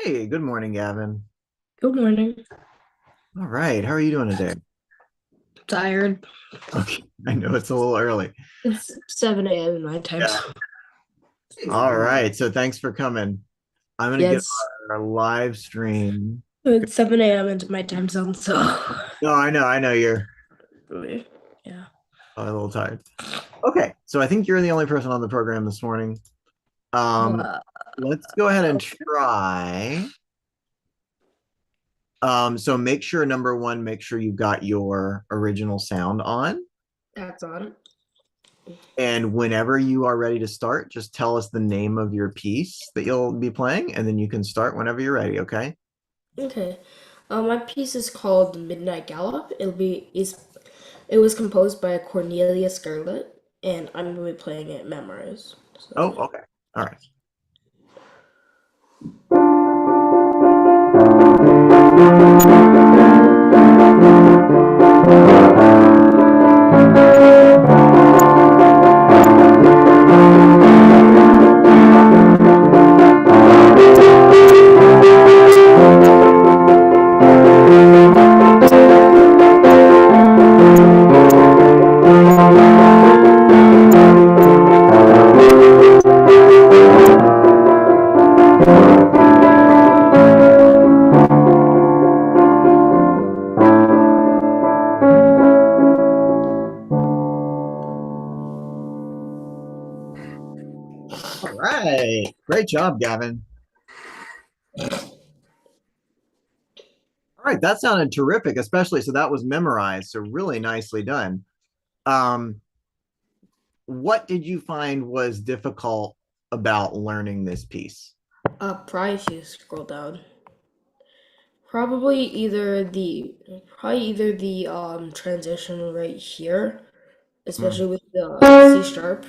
Hey, good morning, Gavin. Good morning. All right, how are you doing today? Tired. Okay, I know it's a little early. It's 7 a.m. in my time Yeah. zone. All right, so thanks for coming. I'm gonna get Yes, our live stream. it's 7 a.m. into my time zone, so No, I know you're yeah. a little tired. Okay, so I think you're the only person on the program this morning. Um, Uh, let's go ahead and try. So make sure number one, make sure you've got your original sound on. that's on. And whenever you are ready to start, just tell us the name of your piece that you'll be playing, and then you can start whenever you're ready, okay? Okay. My piece is called Midnight Gallop. It was composed by Cornelia Scarlett, and I'm gonna be playing it memorized. Oh, So okay. All right. All right. Great job, Gavin. All right, that sounded terrific, especially so that was memorized, so really nicely done. Um, what did you find was difficult about learning this piece? probably if you scroll down. Probably either the transition right here, Mm. especially with the C sharp.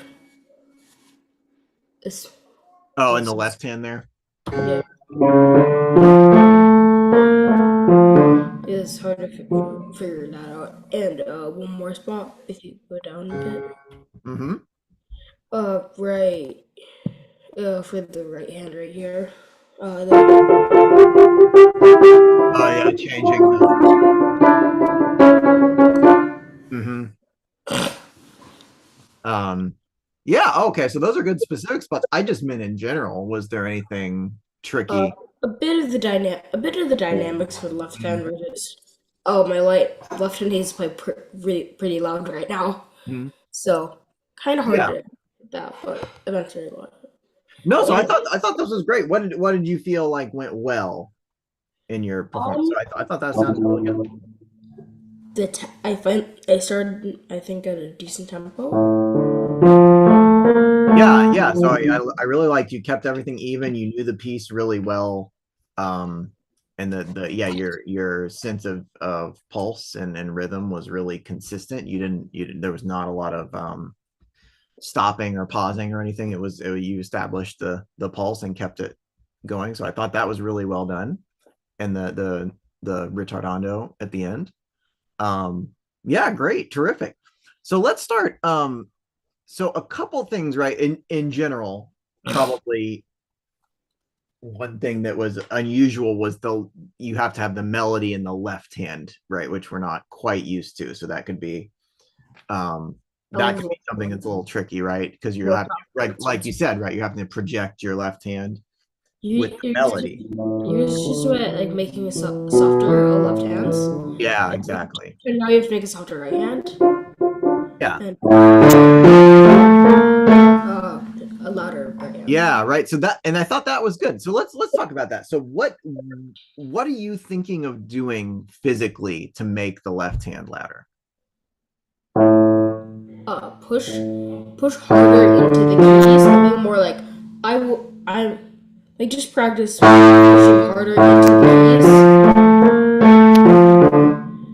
It's, Oh, in it's the just, left hand there. yeah, it's hard to figure that out. And one more spot, if you go down a bit. Mm-hmm. Right, for the right hand right here. The, Oh yeah, changing the. Mm-hmm. Um, yeah, okay, so those are good specific spots. I just meant in general, was there anything uh, tricky? a bit of the dynamics for the left hand Mhm. versus. Oh, my left hand needs to play pretty loud right now. Mhm. So kind of hard Yeah. to that, but eventually it will. No, so And I thought this was great. What did you feel like went well in your performance? um, I thought that sounded really good. I started I think at a decent tempo. Yeah. So I really liked you kept everything even. You knew the piece really well. Um, and the yeah, your sense of pulse and rhythm was really consistent. You didn't there was not a lot of stopping or pausing or anything. You established the pulse and kept it going. So I thought that was really well done. And the retardando at the end. Um, yeah, great, terrific. So let's start. So a couple things, right? In general, probably one thing that was unusual was the you have to have the melody in the left hand, right? Which we're not quite used to. So um I that was could be something that's a little tricky, right? Because you're more having like you said, right? You're having to project your left hand with you the you're just melody. you're just at like making a softer left hands, Yeah, exactly. and now you have to make a softer right hand Yeah. and a louder right hand. Yeah, right. So that and I thought that was good. So let's talk about that. So what are you thinking of doing physically to make the left hand louder? Push harder into the keys and be more like I like just practice pushing harder into the keys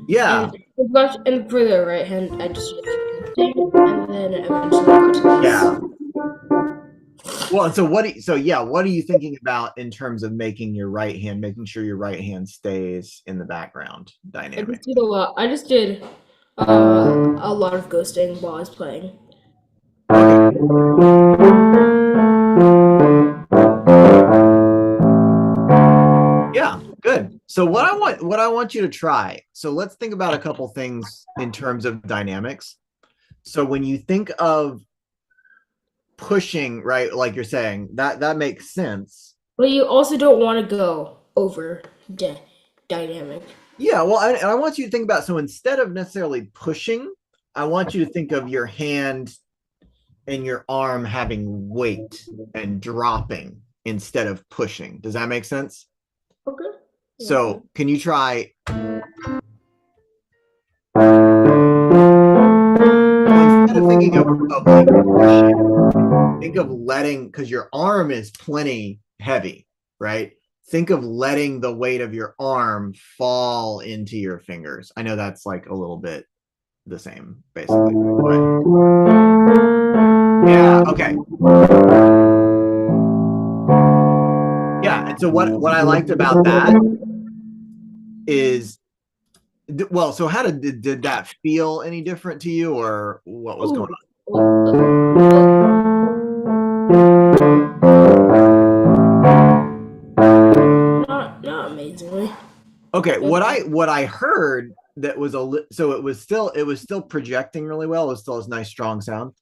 Yeah. and left and for the right hand I just shifting and then eventually got to Yeah. this. Well, so yeah, what are you thinking about in terms of making your right hand, making sure your right hand stays in the background dynamic? I just did a lot of ghosting while I was playing. Okay. So what I want you to try. So let's think about a couple things in terms of dynamics. So when you think of pushing, right, like you're saying, that makes sense. But you also don't want to go over dynamic. Yeah, well, and I want you to think about, so instead of necessarily pushing, I want you to think of your hand and your arm having weight and dropping instead of pushing. Does that make sense? Okay. Yeah. So, can you try, instead of thinking of like pushing, think of letting, because your arm is plenty heavy, right? Think of letting the weight of your arm fall into your fingers. I know that's like a little bit the same, basically. But yeah, okay. Yeah. And so what I liked about that is, well, so how did that feel any different to you, or what was going Oh, on? not amazingly. Okay, But what I heard that was so it was still projecting really well. It was still a nice strong sound.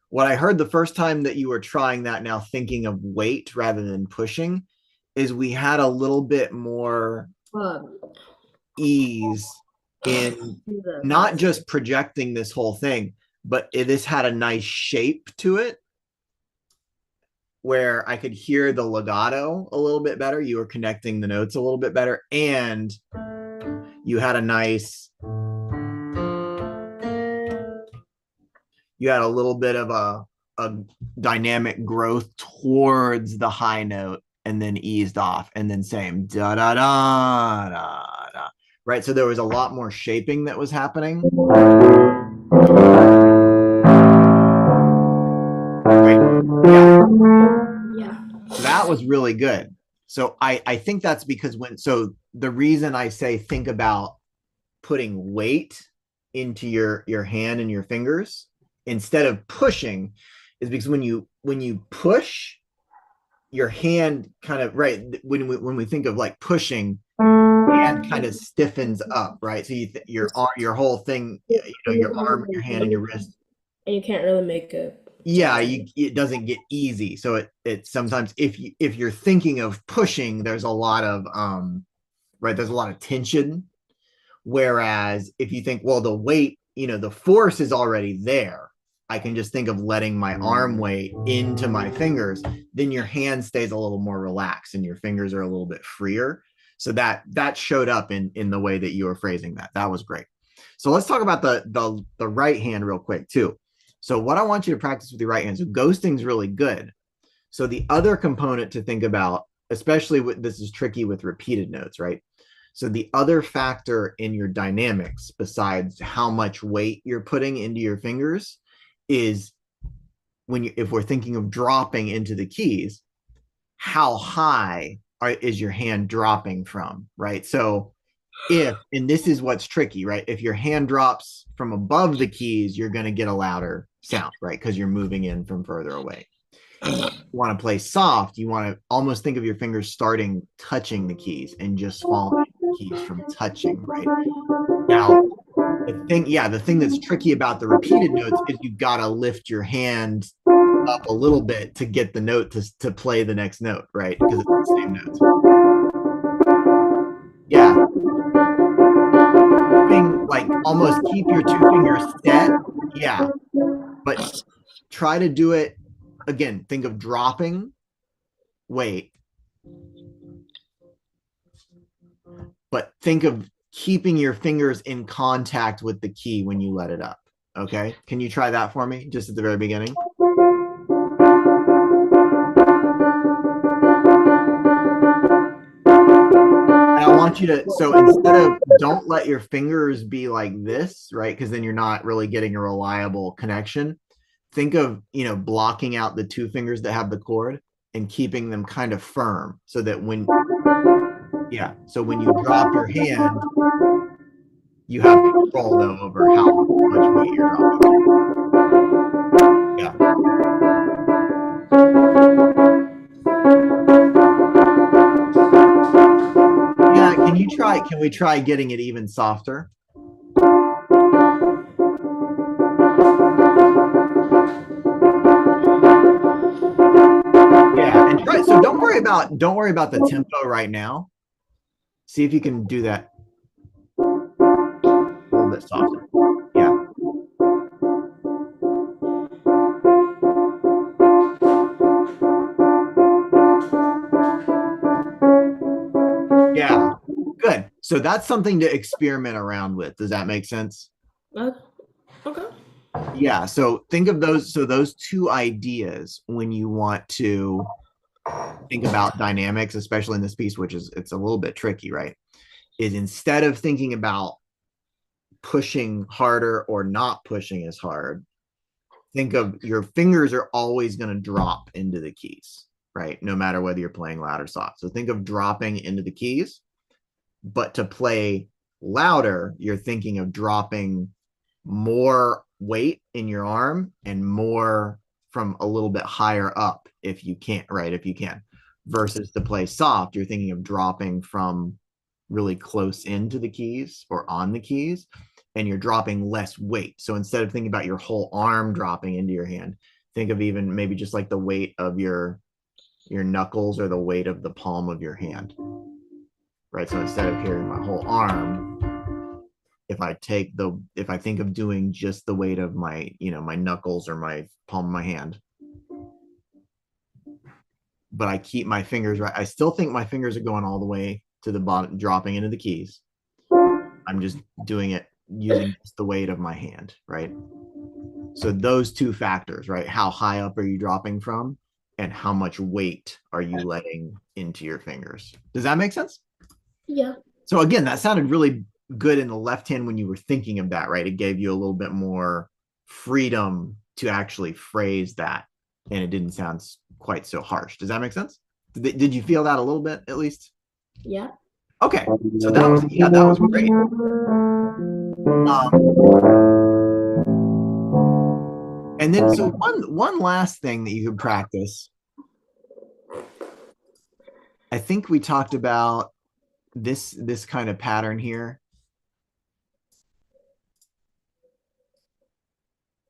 What I heard the first time that you were trying that, now thinking of weight rather than pushing, is we had a little bit more um, ease in the not just projecting this whole thing, but this had a nice shape to it where I could hear the legato a little bit better. You were connecting the notes a little bit better, and you had a nice, you had a little bit of a dynamic growth towards the high note and then eased off and then same da da da da da. Right. So there was a lot more shaping that was happening. Right. Yeah. yeah. That was really good. So I think that's because the reason I say think about putting weight into your hand and your fingers instead of pushing is because when you push, your hand kind of, right, when we think of like pushing, hand kind of stiffens up, right? So your whole thing, your arm, your hand, and your wrist, And you can't really make a yeah, jazz. it doesn't get easy. So it sometimes, if you're thinking of pushing, there's a lot of right, there's a lot of tension. Whereas if you think, well, the weight, the force is already there, I can just think of letting my arm weight into my fingers, then your hand stays a little more relaxed and your fingers are a little bit freer. So that showed up in the way that you were phrasing that. That was great. So let's talk about the right hand real quick too. So what I want you to practice with your right hand. So ghosting's really good. So the other component to think about, especially this is tricky with repeated notes, right? So the other factor in your dynamics, besides how much weight you're putting into your fingers, is if we're thinking of dropping into the keys, how high is your hand dropping from, right? So and this is what's tricky, right? If your hand drops from above the keys, you're going to get a louder sound, right? Because you're moving in from further away. Want to play soft, you want to almost think of your fingers starting touching the keys and just following the keys from touching, right? Now, the thing that's tricky about the repeated notes is you've got to lift your hand up a little bit to get the note to play the next note, right? Because it's the same notes. Yeah. Like almost keep your two fingers set. Yeah. But try to do it again. Think of dropping weight, but think of keeping your fingers in contact with the key when you let it up. Okay. Can you try that for me just at the very beginning? And I want you to, so instead of, don't let your fingers be like this, right? Because then you're not really getting a reliable connection. Think of, blocking out the two fingers that have the chord and keeping them kind of firm so that so when you drop your hand, you have control though over how much weight you're dropping. Yeah. Yeah. can we try getting it even softer? Yeah, and try so don't worry about the tempo right now. See if you can do that a little bit softer. Yeah. Yeah. Good. So that's something to experiment around with. Does that make sense? Uh, okay. Yeah. So think of those. So those two ideas when you want to think about dynamics, especially in this piece, which is it's a little bit tricky, right? Is instead of thinking about pushing harder or not pushing as hard, think of your fingers are always going to drop into the keys, right? No matter whether you're playing loud or soft. So think of dropping into the keys, but to play louder, you're thinking of dropping more weight in your arm and more from a little bit higher up if you can't, right? If you can, versus to play soft, you're thinking of dropping from really close into the keys or on the keys, and you're dropping less weight. So instead of thinking about your whole arm dropping into your hand, think of even maybe just like the weight of your knuckles or the weight of the palm of your hand, right? So instead of carrying my whole arm, if I think of doing just the weight of my, my knuckles or my palm of my hand, but I keep my fingers right. I still think my fingers are going all the way to the bottom, dropping into the keys. I'm just doing it using just the weight of my hand, right? So those two factors, right? How high up are you dropping from and how much weight are you letting into your fingers? Does that make sense? Yeah. So again, that sounded really good in the left hand when you were thinking of that, right? It gave you a little bit more freedom to actually phrase that, and it didn't sound quite so harsh. Does that make sense? Did you feel that a little bit at least? Yeah. Okay, so that was great. Um, and then so one last thing that you could practice. I think we talked about this kind of pattern here,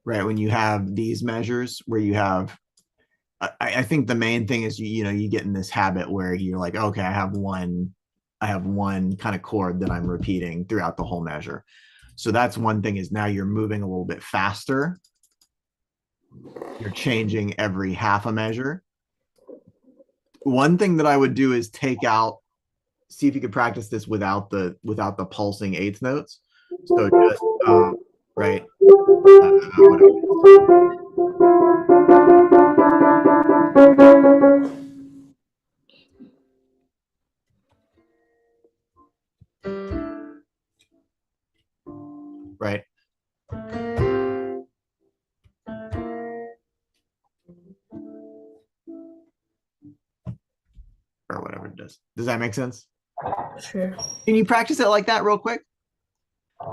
right? When you have these measures where you have I think the main thing is you get in this habit where you're like, okay, I have one kind of chord that I'm repeating throughout the whole measure. So that's one thing is now you're moving a little bit faster. You're changing every half a measure. One thing that I would do is see if you could practice this without the pulsing eighth notes. So just right, whatever. Right, or whatever it does. Does that make sense? Sure. Can you practice it like that real quick?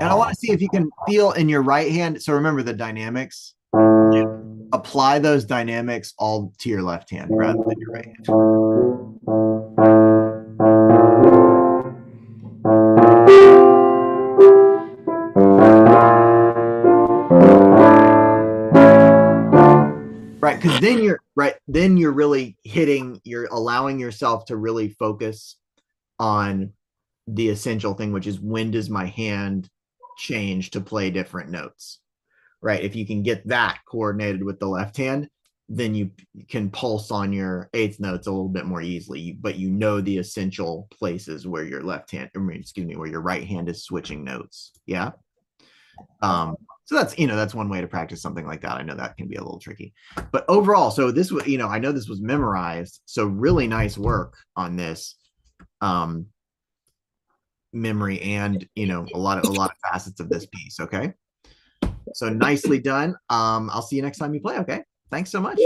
And I want to see if you can feel in your right hand. So remember the dynamics. Apply those dynamics all to your left hand rather than your right hand. Right, because then you're really you're allowing yourself to really focus on the essential thing, which is when does my hand change to play different notes, right? If you can get that coordinated with the left hand, then you can pulse on your eighth notes a little bit more easily, but you know the essential places where your where your right hand is switching notes. Yeah. So that's one way to practice something like that. I know that can be a little tricky, but overall, so this was, I know this was memorized, so really nice work on this. Memory and a lot of facets of this piece. Okay, so nicely done. I'll see you next time you play. Okay, thanks so much.